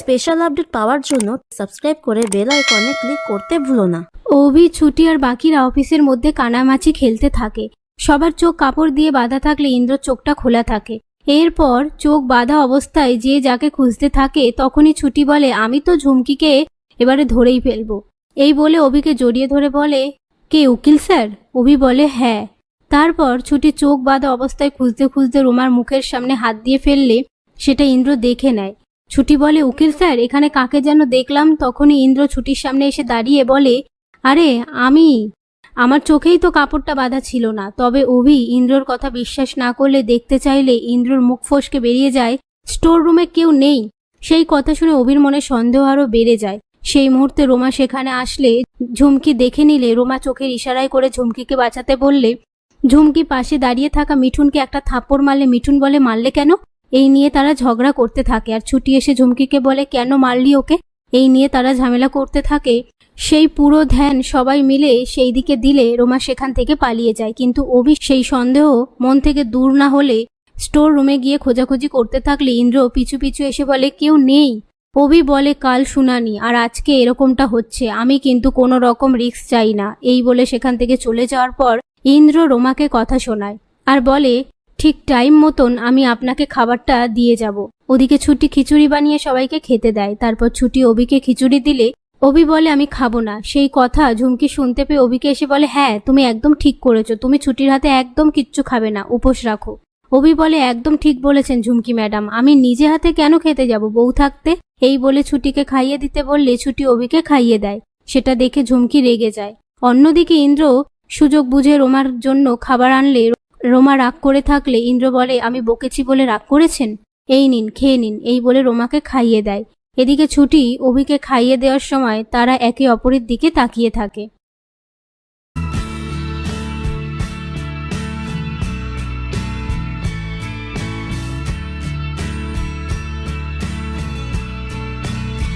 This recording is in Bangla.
স্পেশাল আপডেট পাওয়ার জন্য সাবস্ক্রাইব করে বেল আইকনে ক্লিক করতে ভুলো না। অভি, ছুটি আর বাকিরা অফিসের মধ্যে কানামাছি খেলতে থাকে। সবার চোখ কাপড় দিয়ে বাঁধা থাকলে ইন্দ্রর চোখটা খোলা থাকে। এরপর চোখ বাঁধা অবস্থায় যে যাকে খুঁজতে থাকে তখনই ছুটি বলে, আমি তো ঝুমকিকে এবারে ধরেই ফেলবো। এই বলে অভিকে জড়িয়ে ধরে বলে, কে, উকিল স্যার? অভি বলে, হ্যাঁ। তারপর ছুটি চোখ বাঁধা অবস্থায় খুঁজতে খুঁজতে রোমার মুখের সামনে হাত দিয়ে ফেললে সেটা ইন্দ্র দেখে নেয়। ছুটি বলে, উকিল স্যার, এখানে কাকে যেন দেখলাম। তখনই ইন্দ্র ছুটির সামনে এসে দাঁড়িয়ে বলে, আরে আমার চোখেই তো কাপড়টা বাঁধা ছিল না। তবে অভি ইন্দ্রর কথা বিশ্বাস না করলে দেখতে চাইলে ইন্দ্রর মুখ ফসকে বেরিয়ে যায়, স্টোর রুমে কেউ নেই। সেই কথা শুনে অভির মনে সন্দেহ আরও বেড়ে যায়। সেই মুহূর্তে রোমা সেখানে আসলে ঝুমকি দেখে নিলে রোমা চোখের ইশারায় করে ঝুমকিকে বাঁচাতে বললে ঝুমকি পাশে দাঁড়িয়ে থাকা মিঠুনকে একটা থাপ্পড় মারলে মিঠুন বলে, মারলে কেন? এই নিয়ে তারা ঝগড়া করতে থাকে। আর ছুটি এসে ঝুমকিকে বলে, কেন মারলি ওকে? এই নিয়ে তারা ঝামেলা করতে থাকে। সেই পুরো ধ্যান সবাই মিলে সেই দিকে দিলে রোমা সেখান থেকে পালিয়ে যায়। কিন্তু অভি সেই সন্দেহ মন থেকে দূর না হলে স্টোর রুমে গিয়ে খোঁজাখুঁজি করতে থাকলে ইন্দ্র পিছু পিছু এসে বলে, কেউ নেই। অভি বলে, কাল শুনানি আর আজকে এরকমটা হচ্ছে, আমি কিন্তু কোনো রকম রিস্ক চাই না। এই বলে সেখান থেকে চলে যাওয়ার পর ইন্দ্র রোমাকে কথা শোনায় আর বলে, ঠিক টাইম মতন আমি আপনাকে খাবারটা দিয়ে যাব। ওদিকে ছুটি খিচুড়ি বানিয়ে সবাইকে খেতে দেয়। তারপর ছুটি অভিকে খিচুড়ি দিলে অভি বলে, আমি খাবো না। সেই কথা ঝুমকি শুনতে পেয়ে অভিকে এসে বলে, হ্যাঁ, তুমি একদম ঠিক করেছো, তুমি ছুটির হাতে একদম কিচ্ছু খাবে না, উপোস রাখো। অভি বলে, একদম ঠিক বলেছেন ঝুমকি ম্যাডাম, আমি নিজে হাতে কেন খেতে যাব বউ থাকতে? এই বলে ছুটিকে খাইয়ে দিতে বললে ছুটি অভিকে খাইয়ে দেয়। সেটা দেখে ঝুমকি রেগে যায়। অন্যদিকে ইন্দ্র সুযোগ বুঝে রোমার জন্য খাবার আনলে রোমা রাগ করে থাকলে ইন্দ্র বলে, আমি বকেছি বলে রাগ করেছেন? এই নিন, খেয়ে নিন। এই বলে রোমাকে খাইয়ে দেয়। এদিকে ছুটি অভিকে খাইয়ে দেওয়ার সময় তারা একে অপরের দিকে তাকিয়ে থাকে।